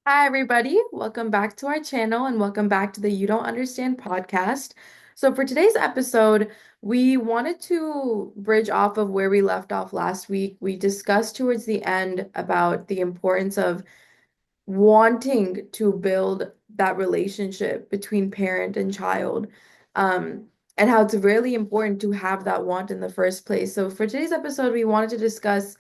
Hi, everybody. Welcome back to our channel and welcome back to the You Don't Understand podcast. So, for today's episode, we wanted to bridge off of where we left off last week. We discussed towards the end about the importance of wanting to build that relationship between parent and child, um, and how it's really important to have that want in the first place. So, for today's episode, we wanted to discuss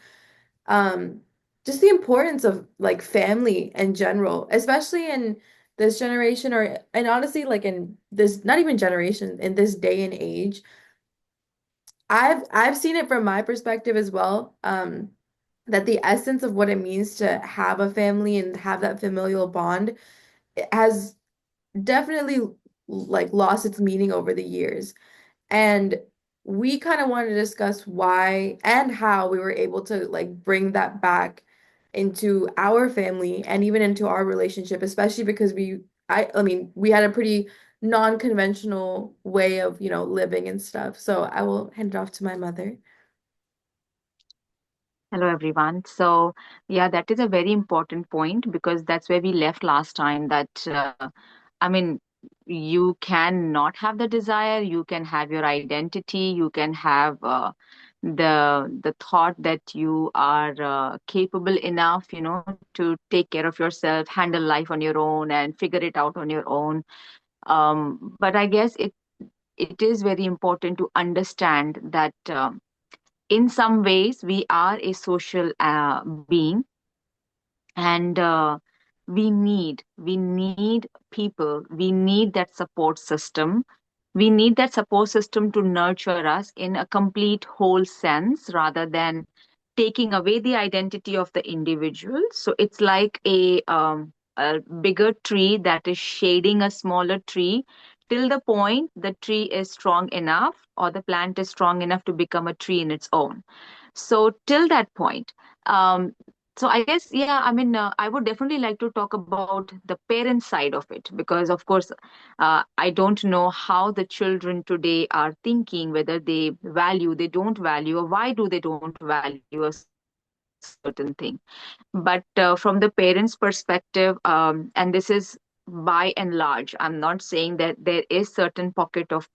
um just the importance of like family in general, especially in this generation or and honestly like in this not even generation in this day and age. I've seen it from my perspective as well, that the essence of what it means to have a family and have that familial bond it has definitely like lost its meaning over the years. And we kind of wanted to discuss why and how we were able to like bring that back into our family and even into our relationship, especially because I mean, we had a pretty non-conventional way of, living and stuff. So I will hand it off to my mother. Hello, everyone. So, yeah, that is a very important point because that's where we left last time. I mean, you can not have the desire, you can have your identity, you can have the thought that you are capable enough, to take care of yourself, handle life on your own, and figure it out on your own. But I guess it is very important to understand that. In some ways we are a social being, and we need people, we need that support system, we need that support system to nurture us in a complete whole sense rather than taking away the identity of the individual. So it's like a bigger tree that is shading a smaller tree till the point the tree is strong enough or the plant is strong enough to become a tree in its own. So till that point, um, so I guess, yeah, I mean, I would definitely like to talk about the parent side of it because, of course, I don't know how the children today are thinking, whether they value, they don't value, or why do they don't value a certain thing. But from the parents' perspective, and this is by and large, I'm not saying that there is certain pocket of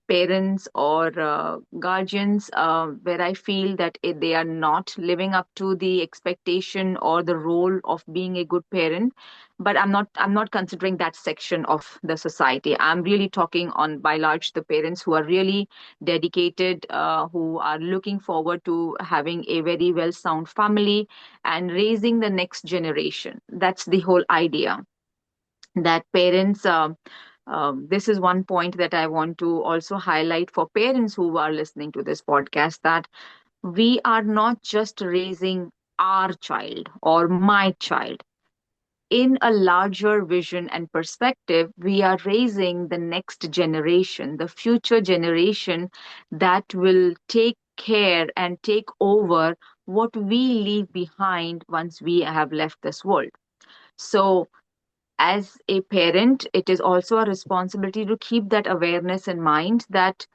parents or guardians where I feel that they are not living up to the expectation or the role of being a good parent. But I'm not considering that section of the society. I'm really talking on by large the parents who are really dedicated, who are looking forward to having a very well sound family and raising the next generation. That's the whole idea, that parents this is one point that I want to also highlight for parents who are listening to this podcast, that we are not just raising our child or my child. In a larger vision and perspective, we are raising the next generation, the future generation that will take care and take over what we leave behind once we have left this world. So as a parent, it is also a responsibility to keep that awareness in mind, that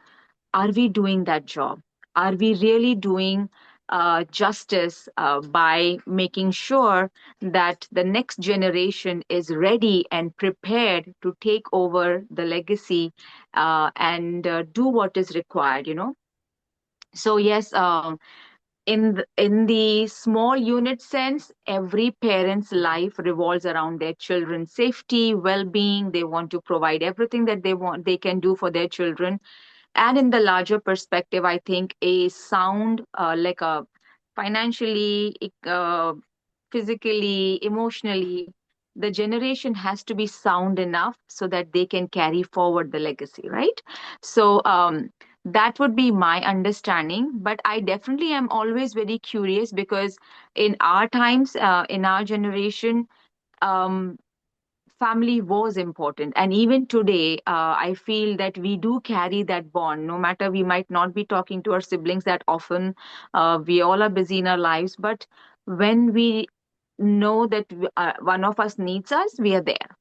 are we doing that job? Are we really doing justice by making sure that the next generation is ready and prepared to take over the legacy and do what is required, So, yes, in the small unit sense, every parent's life revolves around their children's safety, well-being. They want to provide everything that they can do for their children. And in the larger perspective, I think a sound, like a financially, physically, emotionally, the generation has to be sound enough so that they can carry forward the legacy, right? So that would be my understanding. But I definitely am always very curious because in our times, in our generation, um, family was important. And even today, I feel that we do carry that bond. No matter, we might not be talking to our siblings that often, we all are busy in our lives, but when we know that one of us needs us, we are there.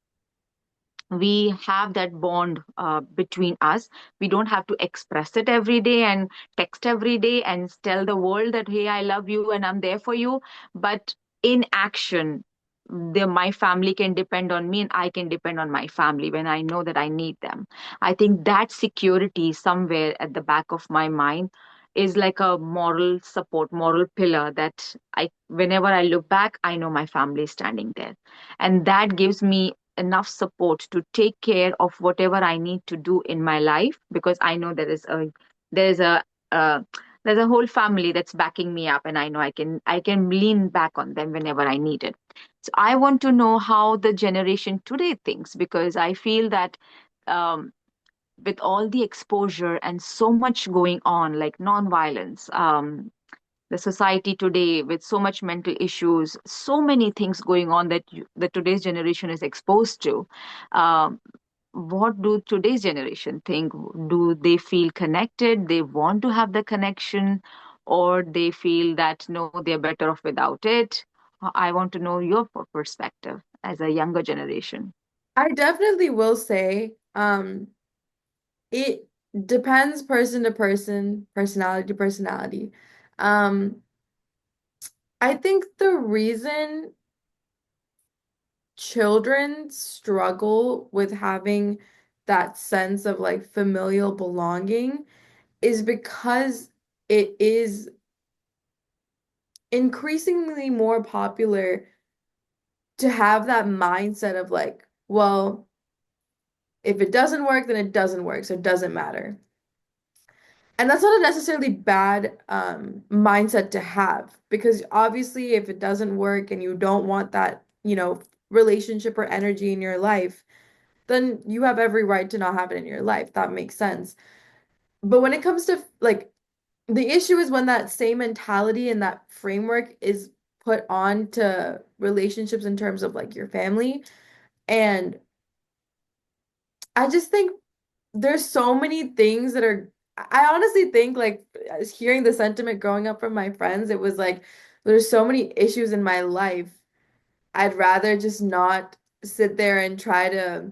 We have that bond between us. We don't have to express it every day and text every day and tell the world that, hey, I love you and I'm there for you. But in action, my family can depend on me and I can depend on my family when I know that I need them. I think that security somewhere at the back of my mind is like a moral support, moral pillar that whenever I look back, I know my family is standing there. And that gives me enough support to take care of whatever I need to do in my life, because I know there's a, uh, there's a whole family that's backing me up, and I know I can lean back on them whenever I need it. So I want to know how the generation today thinks, because I feel that um, with all the exposure and so much going on, like nonviolence, the society today with so much mental issues, so many things going on that that today's generation is exposed to. Um, what do today's generation think? Do they feel connected? They want to have the connection, or they feel that no, they're better off without it? I want to know your perspective as a younger generation. I definitely will say, it depends person to person, personality to personality. Um, I think the reason children struggle with having that sense of like familial belonging is because it is increasingly more popular to have that mindset of like, well, if it doesn't work, then it doesn't work, so it doesn't matter. And that's not a necessarily bad mindset to have because obviously, if it doesn't work and you don't want that, relationship or energy in your life, then you have every right to not have it in your life. That makes sense. But when it comes to like the issue is when that same mentality and that framework is put on to relationships in terms of like your family. And I just think there's so many things that are, I honestly think like as hearing the sentiment growing up from my friends, it was like there's so many issues in my life. I'd rather just not sit there and try to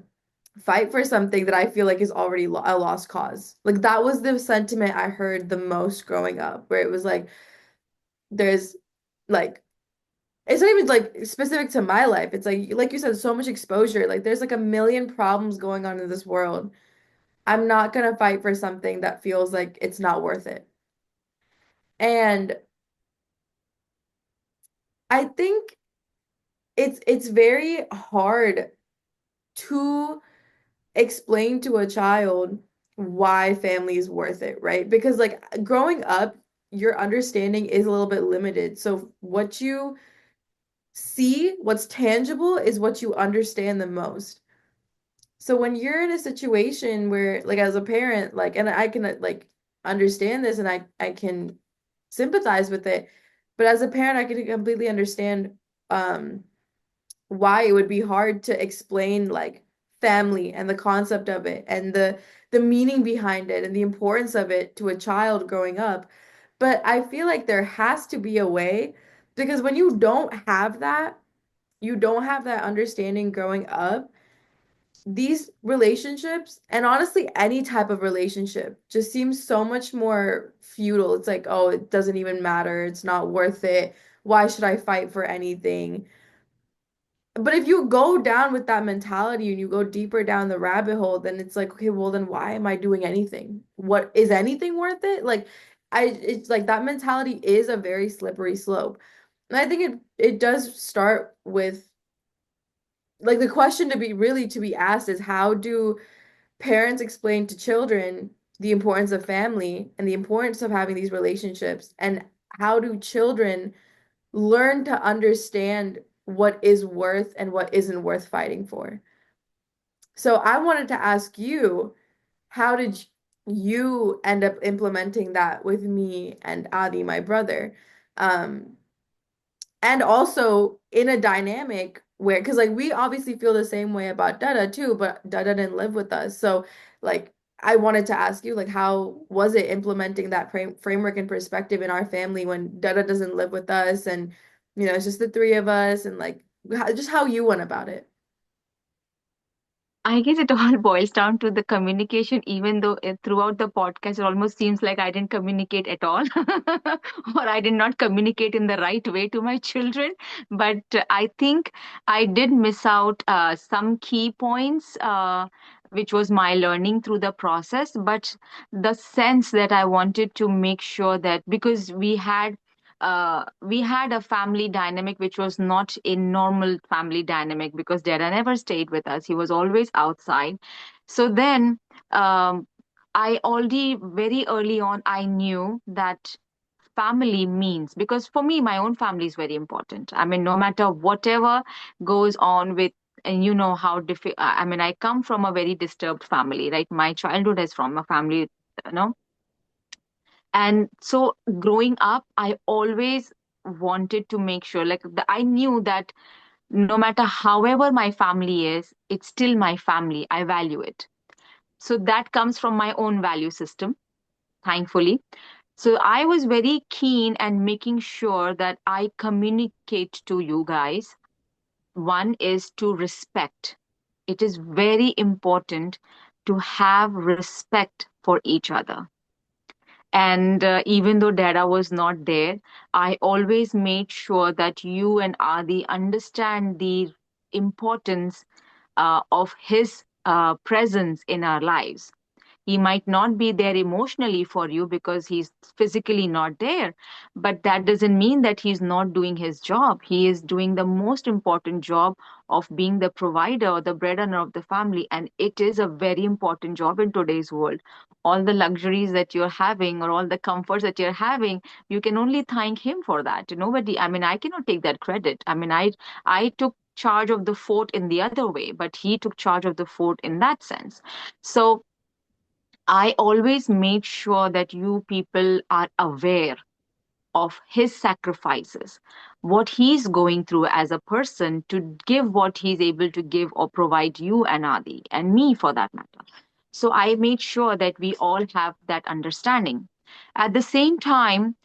fight for something that I feel like is already lo a lost cause. Like that was the sentiment I heard the most growing up, where it was like there's like it's not even like specific to my life. It's like you said, so much exposure. Like there's like a million problems going on in this world. I'm not gonna fight for something that feels like it's not worth it. And I think it's very hard to explain to a child why family is worth it, right? Because like growing up, your understanding is a little bit limited. So what you see, what's tangible is what you understand the most. So when you're in a situation where like as a parent, like and I can like understand this and I can sympathize with it, but as a parent I can completely understand um why it would be hard to explain like family and the concept of it and the meaning behind it and the importance of it to a child growing up. But I feel like there has to be a way because when you don't have that, you don't have that understanding growing up, these relationships, and honestly, any type of relationship just seems so much more futile. It's like, oh, it doesn't even matter. It's not worth it. Why should I fight for anything? But if you go down with that mentality and you go deeper down the rabbit hole, then it's like, okay, well, then why am I doing anything? What is anything worth it? Like, it's like that mentality is a very slippery slope. And I think it does start with like the question to be asked is how do parents explain to children the importance of family and the importance of having these relationships, and how do children learn to understand what is worth and what isn't worth fighting for? So I wanted to ask you, how did you end up implementing that with me and Adi, my brother? Um, and also in a dynamic where, because like we obviously feel the same way about Dada too, but Dada didn't live with us. So like I wanted to ask you, like, how was it implementing that framework and perspective in our family when Dada doesn't live with us and it's just the three of us and like just how you went about it. I guess it all boils down to the communication, even though throughout the podcast, it almost seems like I didn't communicate at all, or I did not communicate in the right way to my children. But I think I did miss out some key points, which was my learning through the process. But the sense that I wanted to make sure that because we had a family dynamic which was not a normal family dynamic because Dada never stayed with us. He was always outside. So then I already very early on I knew that family means, because for me my own family is very important. I mean, no matter whatever goes on with, and you know how I mean, I come from a very disturbed family, right? My childhood is from a family, you know, and so growing up I always wanted to make sure, like I knew that no matter however my family is, it's still my family, I value it. So that comes from my own value system, thankfully. So I was very keen and making sure that I communicate to you guys. One is to respect. It is very important to have respect for each other. And even though Dada was not there, I always made sure that you and Adi understand the importance of his presence in our lives. He might not be there emotionally for you because he's physically not there, but that doesn't mean that he's not doing his job. He is doing the most important job of being the provider or the breadwinner of the family. And it is a very important job in today's world. All the luxuries that you're having or all the comforts that you're having, you can only thank him for that. Nobody, I mean, I cannot take that credit. I mean, I took charge of the fort in the other way, but he took charge of the fort in that sense. So I always made sure that you people are aware of his sacrifices, what he's going through as a person to give what he's able to give or provide you and Adi and me for that matter. So I made sure that we all have that understanding. At the same time,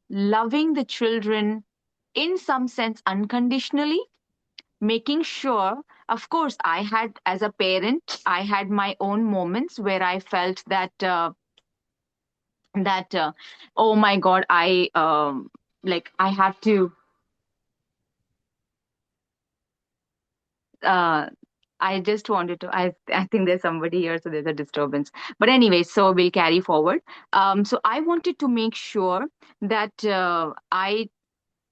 loving the children in some sense unconditionally, making sure, of course, I had, as a parent, I had my own moments where I felt that oh my god, like I have to uh I just wanted to, I think there's somebody here, so there's a disturbance. But anyway, so we'll carry forward. So I wanted to make sure that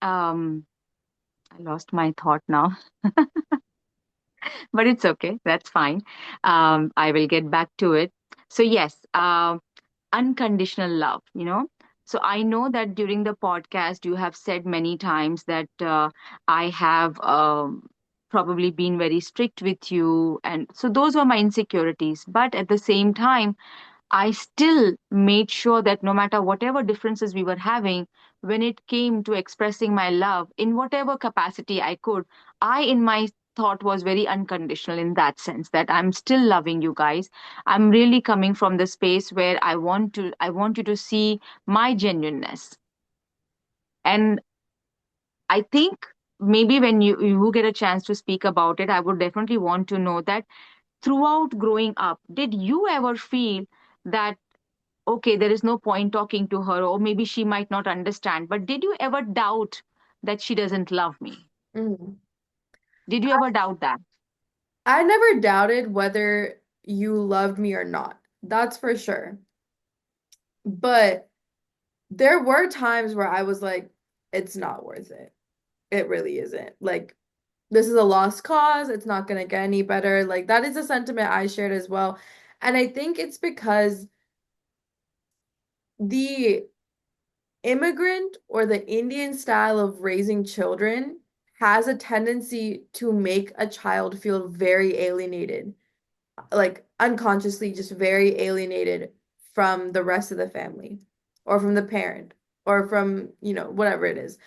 um I lost my thought now. But it's okay, that's fine. I will get back to it. So yes, unconditional love, you know. So I know that during the podcast you have said many times that I have probably been very strict with you, and so those were my insecurities. But at the same time, I still made sure that no matter whatever differences we were having, when it came to expressing my love in whatever capacity I could, I, in my thought, was very unconditional in that sense that I'm still loving you guys. I'm really coming from the space where I want you to see my genuineness. And I think maybe when you get a chance to speak about it, I would definitely want to know that throughout growing up, did you ever feel that okay, there is no point talking to her, or maybe she might not understand. But did you ever doubt that she doesn't love me? Mhm. Did you ever doubt that? I never doubted whether you loved me or not. That's for sure. But there were times where I was like, it's not worth it. It really isn't. Like, this is a lost cause. It's not going to get any better. Like, that is a sentiment I shared as well. And I think it's because the immigrant or the Indian style of raising children has a tendency to make a child feel very alienated, like unconsciously, just very alienated from the rest of the family or from the parent or from, whatever it is.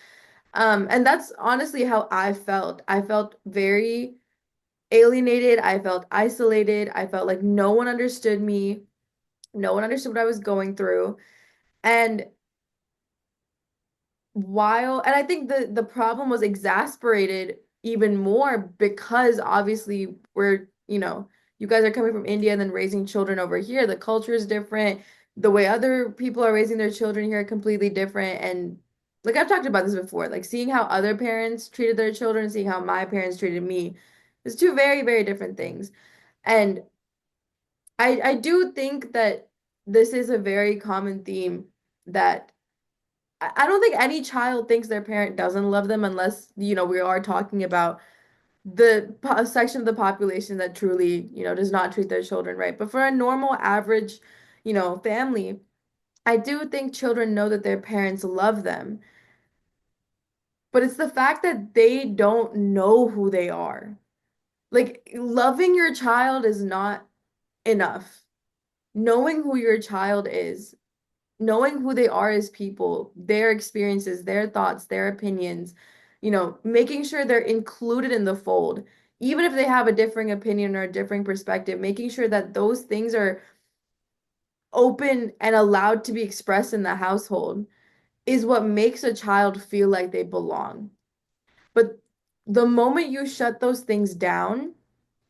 And that's honestly how I felt. I felt very alienated. I felt isolated. I felt like no one understood me. No one understood what I was going through. And and I think the problem was exasperated even more because obviously we're you know, you guys are coming from India and then raising children over here. The culture is different. The way other people are raising their children here are completely different. And like I've talked about this before, like seeing how other parents treated their children, seeing how my parents treated me is two very, very different things. And I do think that this is a very common theme that I don't think any child thinks their parent doesn't love them unless, we are talking about the section of the population that truly, does not treat their children right. But for a normal, average, family, I do think children know that their parents love them. But it's the fact that they don't know who they are. Like, loving your child is not enough. Knowing who your child is, knowing who they are as people, their experiences, their thoughts, their opinions, making sure they're included in the fold, even if they have a differing opinion or a differing perspective, making sure that those things are open and allowed to be expressed in the household is what makes a child feel like they belong. But the moment you shut those things down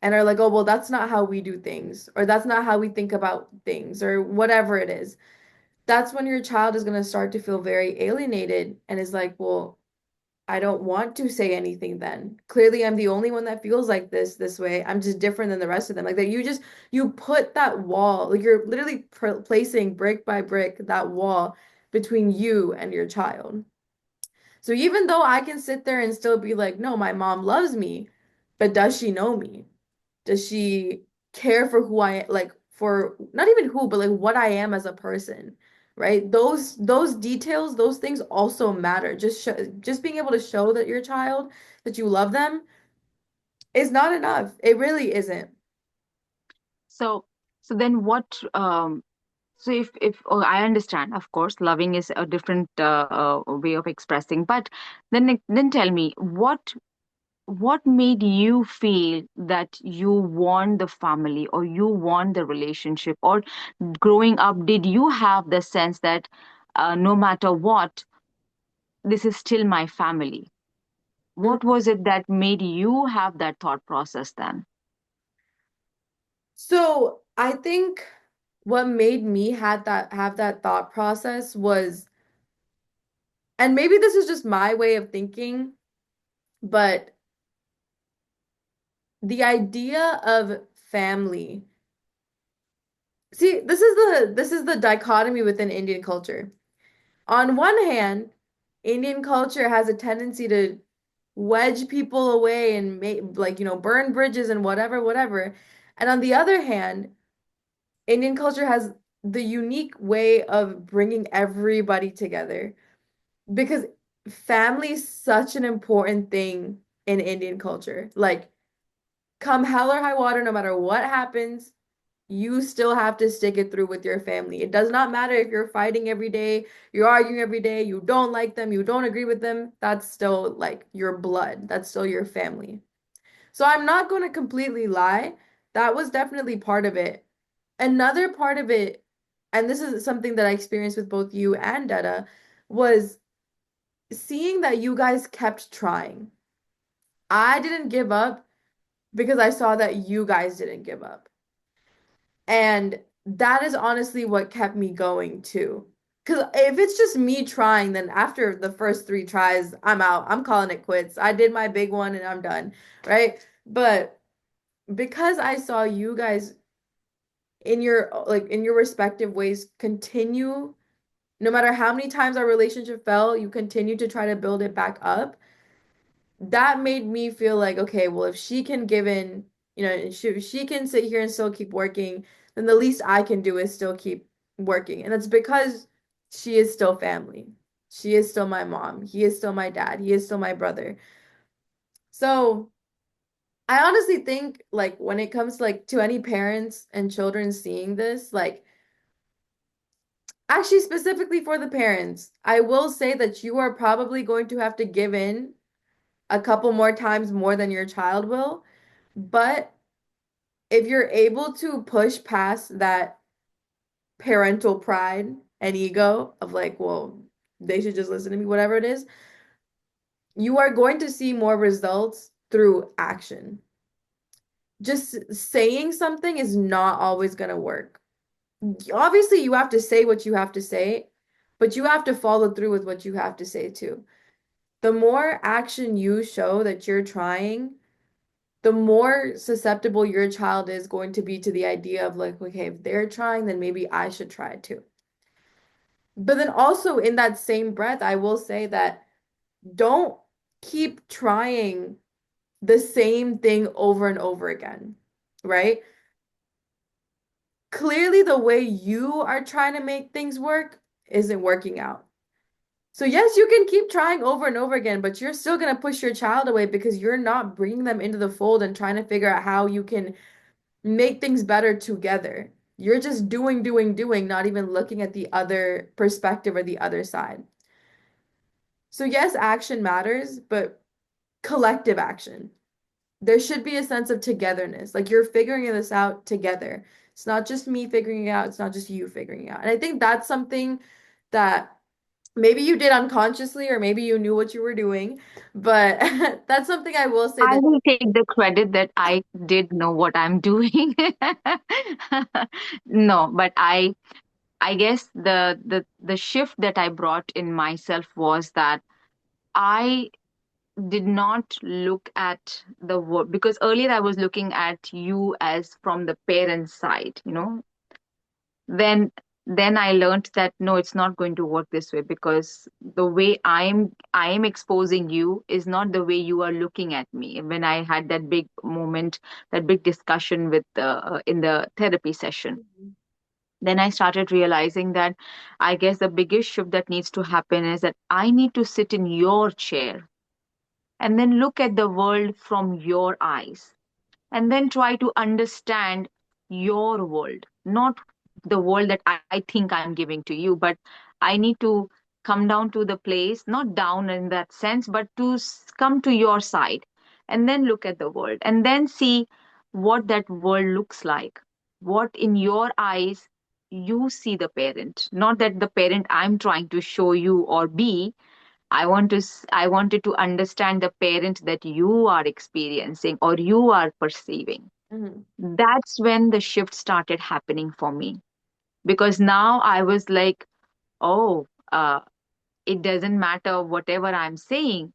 and are like, oh, well, that's not how we do things, or that's not how we think about things, or whatever it is, that's when your child is going to start to feel very alienated and is like, well, I don't want to say anything then. Clearly, I'm the only one that feels like this way. I'm just different than the rest of them. Like that you put that wall, like you're literally placing brick by brick that wall between you and your child. So even though I can sit there and still be like, no, my mom loves me, but does she know me? Does she care for who I like for not even who, but like what I am as a person, right? Those details, those things also matter. Just being able to show that your child that you love them is not enough. It really isn't. So, so then what? So if oh, I understand, of course, loving is a different way of expressing. But then tell me, what made you feel that you want the family or you want the relationship, or growing up, did you have the sense that no matter what, this is still my family? Mm. What was it that made you have that thought process then? So I think what made me had that have that thought process was, and maybe this is just my way of thinking, but the idea of family. See, this is the dichotomy within Indian culture. On one hand, Indian culture has a tendency to wedge people away and make like, burn bridges and whatever, whatever. And on the other hand, Indian culture has the unique way of bringing everybody together because family is such an important thing in Indian culture. Like, come hell or high water, no matter what happens, you still have to stick it through with your family. It does not matter if you're fighting every day, you're arguing every day, you don't like them, you don't agree with them. That's still like your blood. That's still your family. So I'm not going to completely lie. That was definitely part of it. Another part of it, and this is something that I experienced with both you and Detta, was seeing that you guys kept trying. I didn't give up because I saw that you guys didn't give up. And that is honestly what kept me going too. Because if it's just me trying, then after the first three tries, I'm out. I'm calling it quits. I did my big one and I'm done, right? But because I saw you guys in your respective ways continue, no matter how many times our relationship fell, you continue to try to build it back up. That made me feel like, okay, well, if she can give in, she can sit here and still keep working, then the least I can do is still keep working. And it's because she is still family. She is still my mom. He is still my dad. He is still my brother. So I honestly think like when it comes to any parents and children seeing this, like actually specifically for the parents, I will say that you are probably going to have to give in a couple more times more than your child will. But if you're able to push past that parental pride and ego of like, well, they should just listen to me, whatever it is, you are going to see more results through action. just saying something is not always going to work. Obviously, you have to say what you have to say, but you have to follow through with what you have to say too. The more action you show that you're trying, the more susceptible your child is going to be to the idea of like, okay, if they're trying, then maybe I should try too. But then also in that same breath, I will say that don't keep trying the same thing over and over again, right? Clearly, the way you are trying to make things work isn't working out. So, yes, you can keep trying over and over again, but you're still going to push your child away because you're not bringing them into the fold and trying to figure out how you can make things better together. You're just doing, doing, doing, not even looking at the other perspective or the other side. So, yes, action matters, but collective action. There should be a sense of togetherness. Like you're figuring this out together. It's not just me figuring it out, it's not just you figuring it out. And I think that's something that maybe you did unconsciously or maybe you knew what you were doing, but that's something I will say I that will take the credit that I did know what I'm doing. No, but I guess the shift that I brought in myself was that I did not look at the world, because earlier I was looking at you as from the parent side, then then I learned that no, it's not going to work this way, because the way I am exposing you is not the way you are looking at me. When I had that big moment, that big discussion with in the therapy session, then I started realizing that I guess the biggest shift that needs to happen is that I need to sit in your chair and then look at the world from your eyes, and then try to understand your world, not the world that I think I'm giving to you, but I need to come down to the place, not down in that sense, but to come to your side and then look at the world and then see what that world looks like. What in your eyes you see the parent, not that the parent I'm trying to show you or be. I wanted to understand the parent that you are experiencing or you are perceiving. Mhm, That's when the shift started happening for me, because now I was like, oh, it doesn't matter whatever I'm saying.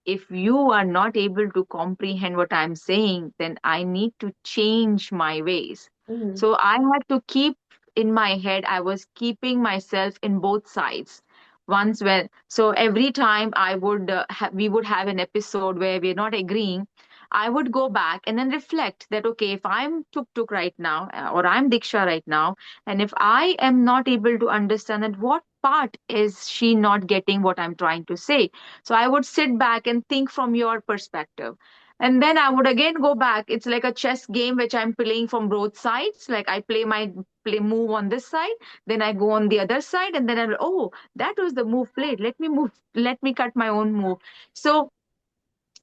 If you are not able to comprehend what I'm saying, then I need to change my ways. mhm, So I had to keep in my head, I was keeping myself in both sides. Once when, so every time we would have an episode where we're not agreeing, I would go back and then reflect that, okay, if I'm Tuk right now, or I'm Diksha right now, and if I am not able to understand that, what part is she not getting what I'm trying to say? So I would sit back and think from your perspective. And then I would again go back. It's like a chess game which I'm playing from both sides. Like I play my play move on this side, then I go on the other side, and then oh, that was the move played. Let me move, let me cut my own move. So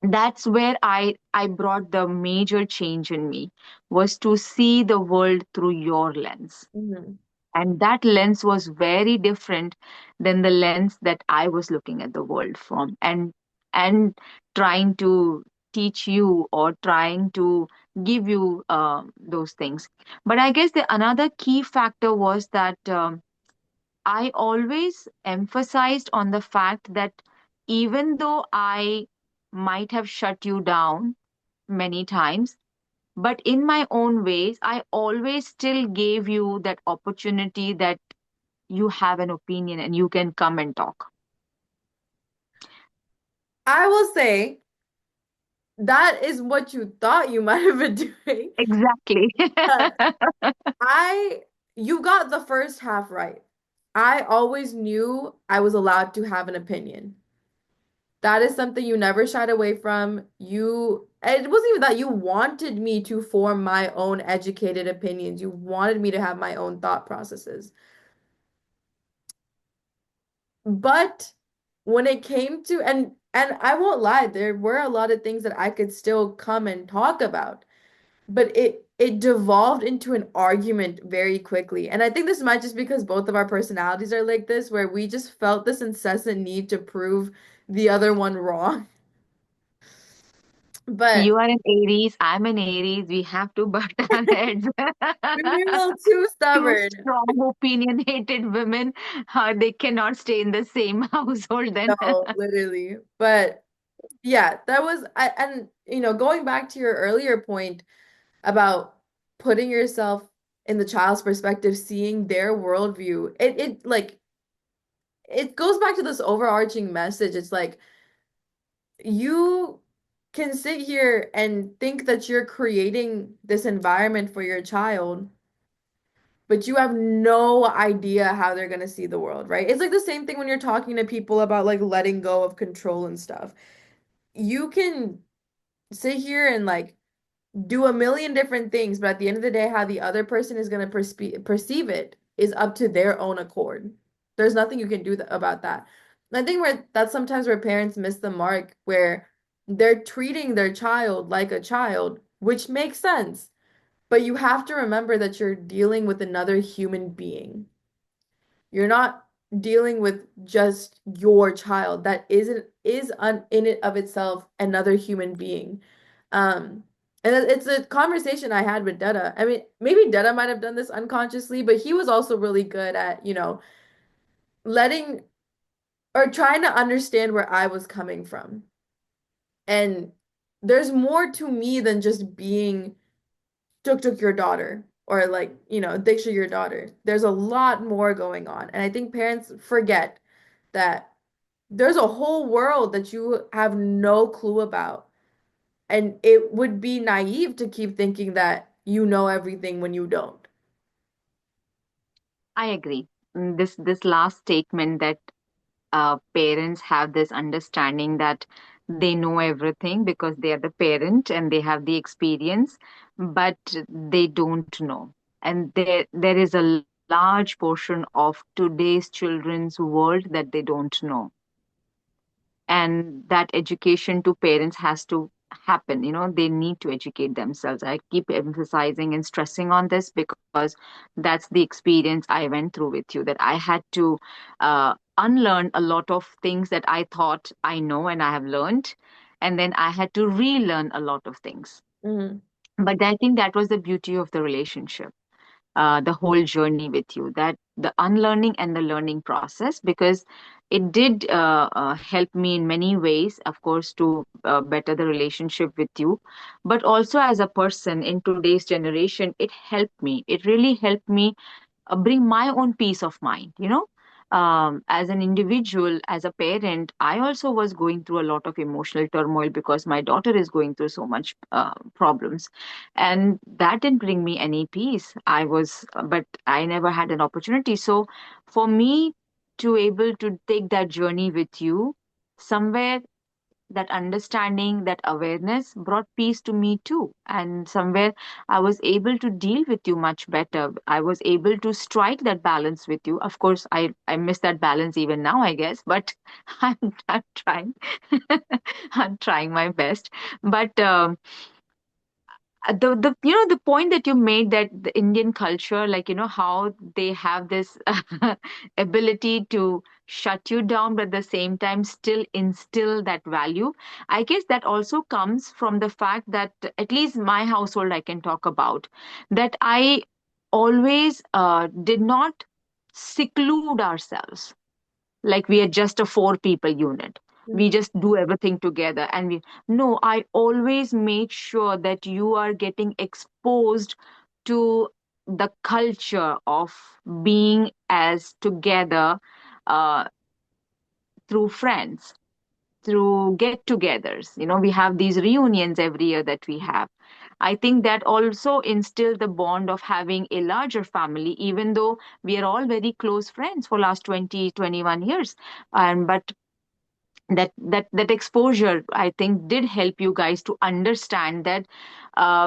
that's where I brought the major change in me, was to see the world through your lens. mhm, And that lens was very different than the lens that I was looking at the world from, and trying to teach you or trying to give you those things. But I guess the another key factor was that I always emphasized on the fact that even though I might have shut you down many times, but in my own ways, I always still gave you that opportunity that you have an opinion and you can come and talk. I will say that is what you thought you might have been doing. Exactly. But I, you got the first half right. I always knew I was allowed to have an opinion. That is something you never shied away from. It wasn't even that you wanted me to form my own educated opinions. You wanted me to have my own thought processes. But when it came to, and I won't lie, there were a lot of things that I could still come and talk about, but it devolved into an argument very quickly. And I think this might just because both of our personalities are like this, where we just felt this incessant need to prove the other one wrong. But You are an Aries, I'm an Aries. We have to butt our heads. we're a little too Two stubborn. strong, opinionated women, they cannot stay in the same household then. No, literally. But yeah, that was and going back to your earlier point about putting yourself in the child's perspective, seeing their worldview, it like it goes back to this overarching message. It's like you can sit here and think that you're creating this environment for your child, but you have no idea how they're going to see the world, right? It's like the same thing when you're talking to people about like letting go of control and stuff. You can sit here and like do a million different things, but at the end of the day, how the other person is going to perceive it is up to their own accord. There's nothing you can do about that. And I think that's sometimes where parents miss the mark, where they're treating their child like a child, which makes sense. But you have to remember that you're dealing with another human being. You're not dealing with just your child. That in it of itself another human being. Um, and it's a conversation I had with Detta. I mean, maybe Detta might have done this unconsciously, but he was also really good at, letting or trying to understand where I was coming from. And there's more to me than just being Tuk your daughter or like, Diksha your daughter. There's a lot more going on. And I think parents forget that there's a whole world that you have no clue about. And it would be naive to keep thinking that you know everything when you don't. I agree. This last statement that parents have this understanding that they know everything because they are the parent and they have the experience, but they don't know. And there is a large portion of today's children's world that they don't know, and that education to parents has to happen. They need to educate themselves. I keep emphasizing and stressing on this because that's the experience I went through with you, that I had to unlearn a lot of things that I thought I know and I have learned, and then I had to relearn a lot of things. Mhm. But I think that was the beauty of the relationship, the whole journey with you, that the unlearning and the learning process, because it did help me in many ways, of course, to better the relationship with you, but also as a person in today's generation, it helped me. It really helped me bring my own peace of mind. As an individual, as a parent, I also was going through a lot of emotional turmoil because my daughter is going through so much problems, and that didn't bring me any peace. But I never had an opportunity. So for me to able to take that journey with you, somewhere that understanding, that awareness brought peace to me too. And somewhere I was able to deal with you much better. I was able to strike that balance with you. Of course, I miss that balance even now, I guess, but I'm trying. I'm trying my best. But the point that you made, that the Indian culture, like how they have this ability to shut you down, but at the same time still instill that value. I guess that also comes from the fact that, at least my household I can talk about, that I always did not seclude ourselves like we are just a four people unit. We Mhm. just do everything together. And no, I always made sure that you are getting exposed to the culture of being as together, uh, through friends, through get togethers. We have these reunions every year that we have. I think that also instilled the bond of having a larger family, even though we are all very close friends for last 20, 21 years. And but that exposure, I think, did help you guys to understand that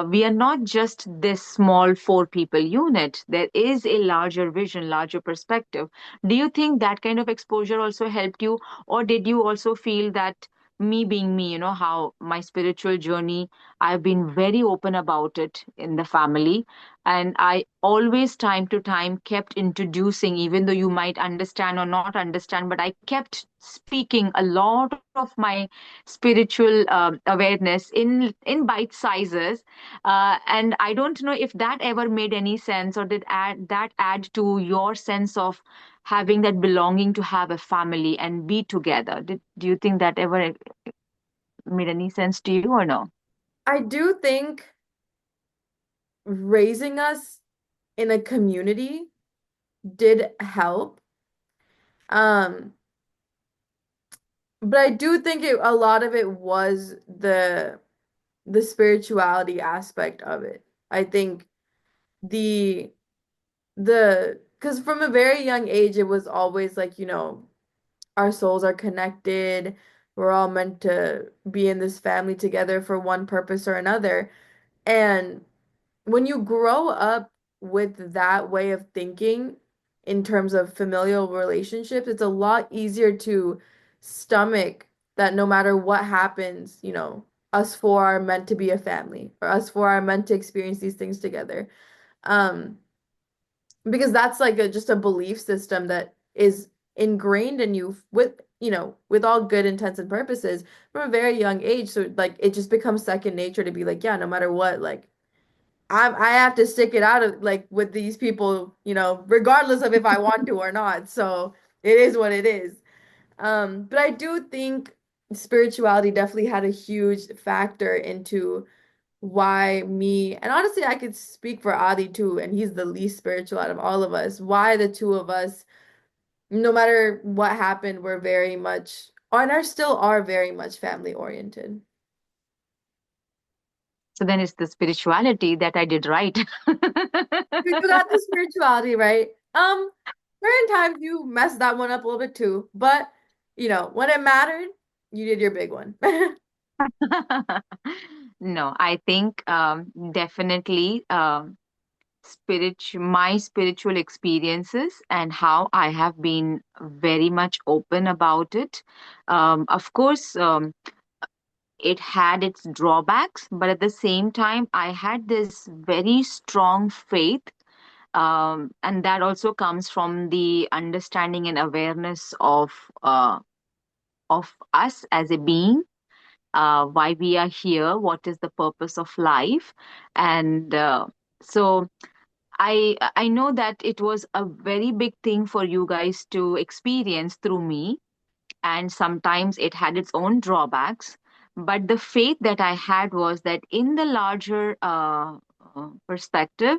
we are not just this small four people unit. There is a larger vision, larger perspective. Do you think that kind of exposure also helped you, or did you also feel that, me being me, how my spiritual journey I've been very open about it in the family. And I always, time to time, kept introducing, even though you might understand or not understand, but I kept speaking a lot of my spiritual awareness in bite sizes. And I don't know if that ever made any sense, or did that add to your sense of having that belonging to have a family and be together. Do you think that ever made any sense to you or no? I do think raising us in a community did help. Um, but I do think a lot of it was the spirituality aspect of it. I think the because from a very young age it was always like, our souls are connected. We're all meant to be in this family together for one purpose or another. And when you grow up with that way of thinking in terms of familial relationships, it's a lot easier to stomach that no matter what happens, us four are meant to be a family, or us four are meant to experience these things together. Um, because that's like just a belief system that is ingrained in you with all good intents and purposes from a very young age. So like it just becomes second nature to be like, yeah, no matter what, like I have to stick it out of like with these people, regardless of if I want to or not. So it is what it is. But I do think spirituality definitely had a huge factor into why me, and honestly, I could speak for Adi too, and he's the least spiritual out of all of us. Why the two of us, no matter what happened, we're very much, and are still are very much family oriented. So then it's the spirituality that I did right. You got the spirituality right. Certain times you messed that one up a little bit too, but when it mattered, you did your big one. No, I think definitely my spiritual experiences and how I have been very much open about it. Of course, it had its drawbacks, but at the same time, I had this very strong faith. And that also comes from the understanding and awareness of us as a being, why we are here, what is the purpose of life, and so I know that it was a very big thing for you guys to experience through me, and sometimes it had its own drawbacks. But the faith that I had was that in the larger perspective,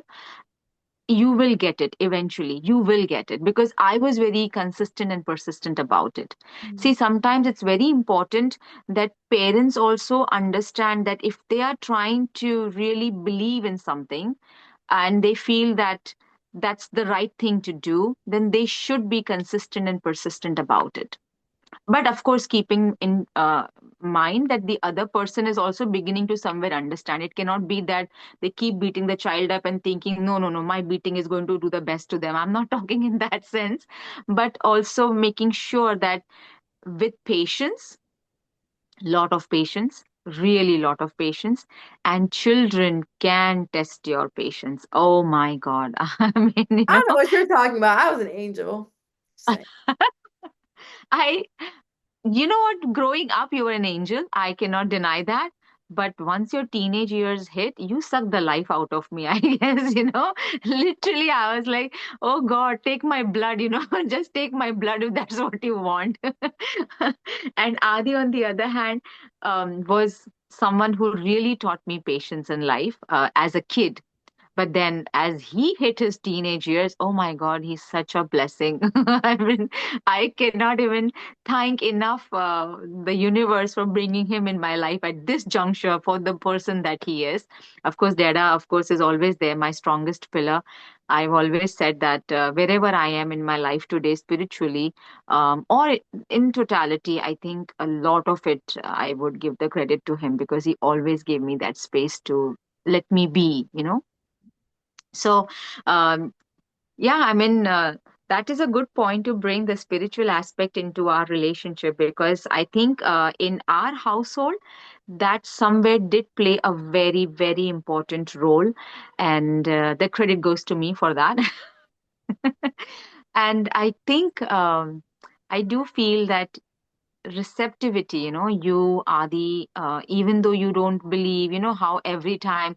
you will get it eventually. You will get it, because I was very consistent and persistent about it. See, sometimes it's very important that parents also understand that if they are trying to really believe in something and they feel that that's the right thing to do, then they should be consistent and persistent about it. But of course, keeping in mind that the other person is also beginning to somewhere understand. It cannot be that they keep beating the child up and thinking, no, no, no, my beating is going to do the best to them. I'm not talking in that sense, but also making sure that with patience, lot of patience, really lot of patience, and children can test your patience. Oh my God. I mean, I don't know what you're talking about. I was an angel. Just saying. I You know what? Growing up, you were an angel. I cannot deny that. But once your teenage years hit, you sucked the life out of me, I guess. Literally, I was like, oh God, take my blood, just take my blood if that's what you want. And Adi, on the other hand, was someone who really taught me patience in life as a kid. But then as he hit his teenage years, oh my God, he's such a blessing. I mean, I cannot even thank enough the universe for bringing him in my life at this juncture for the person that he is. Of course, Dada, of course, is always there, my strongest pillar. I've always said that wherever I am in my life today, spiritually or in totality, I think a lot of it I would give the credit to him, because he always gave me that space to let me be. So, um, yeah, I mean, that is a good point to bring the spiritual aspect into our relationship, because I think in our household, that somewhere did play a very, very important role. And the credit goes to me for that. And I think I do feel that receptivity, you are the even though you don't believe, how every time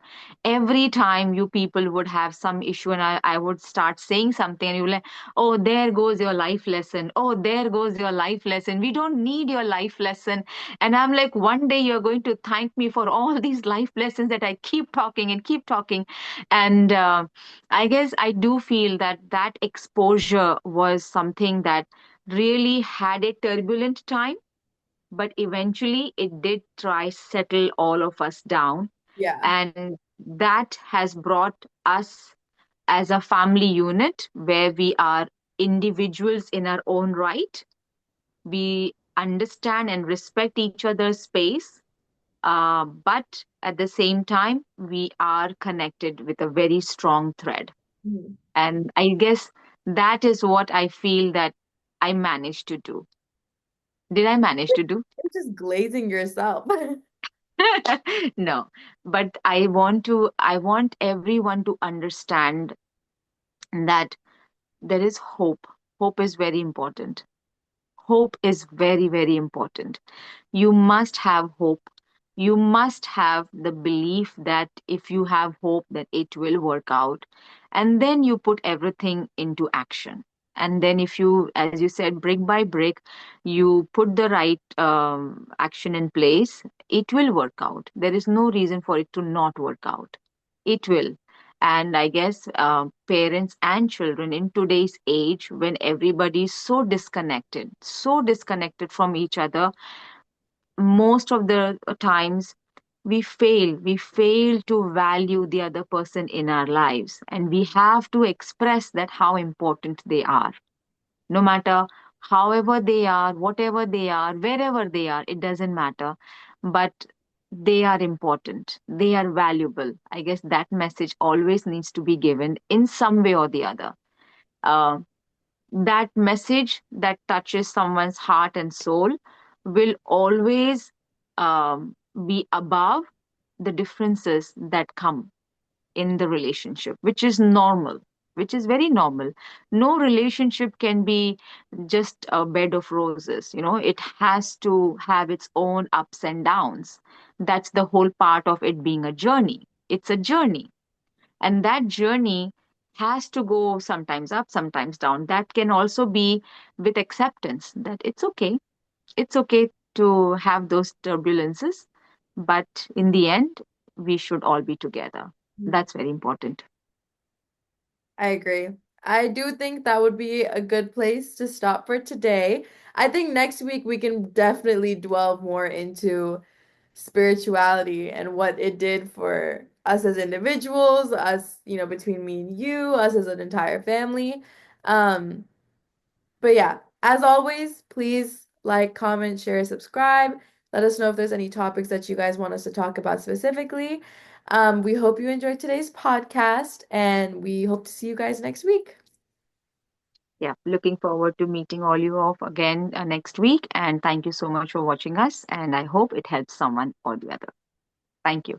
you people would have some issue, and I would start saying something, and you're like, oh, there goes your life lesson, oh, there goes your life lesson, we don't need your life lesson. And I'm like, one day you're going to thank me for all these life lessons that I keep talking and keep talking. And I guess I do feel that that exposure was something that really had a turbulent time, but eventually it did try settle all of us down. Yeah. And that has brought us as a family unit where we are individuals in our own right. We understand and respect each other's space, but at the same time we are connected with a very strong thread. Mhm. And I guess that is what I feel that I managed to do. Did I manage to do? You're just glazing yourself. No, but I want everyone to understand that there is hope. Hope is very important. Hope is very, very important. You must have hope. You must have the belief that if you have hope, that it will work out. And then you put everything into action. And then, if you, as you said, brick by brick, you put the right action in place, it will work out. There is no reason for it to not work out. It will. And I guess parents and children in today's age, when everybody is so disconnected from each other, most of the times we fail to value the other person in our lives, and we have to express that how important they are, no matter however they are, whatever they are, wherever they are, it doesn't matter. But they are important, they are valuable. I guess that message always needs to be given in some way or the other. uh, that message that touches someone's heart and soul will always be above the differences that come in the relationship, which is normal, which is very normal. No relationship can be just a bed of roses, it has to have its own ups and downs. That's the whole part of it being a journey. It's a journey, and that journey has to go sometimes up, sometimes down. That can also be with acceptance that it's okay to have those turbulences, but in the end we should all be together. That's very important. I agree. I do think that would be a good place to stop for today. I think next week we can definitely delve more into spirituality and what it did for us as individuals, us, between me and you, us as an entire family. Um, but yeah, as always, please like, comment, share, subscribe. Let us know if there's any topics that you guys want us to talk about specifically. We hope you enjoyed today's podcast, and we hope to see you guys next week. Yeah, looking forward to meeting all you off again next week, and thank you so much for watching us, and I hope it helps someone or the other. Thank you.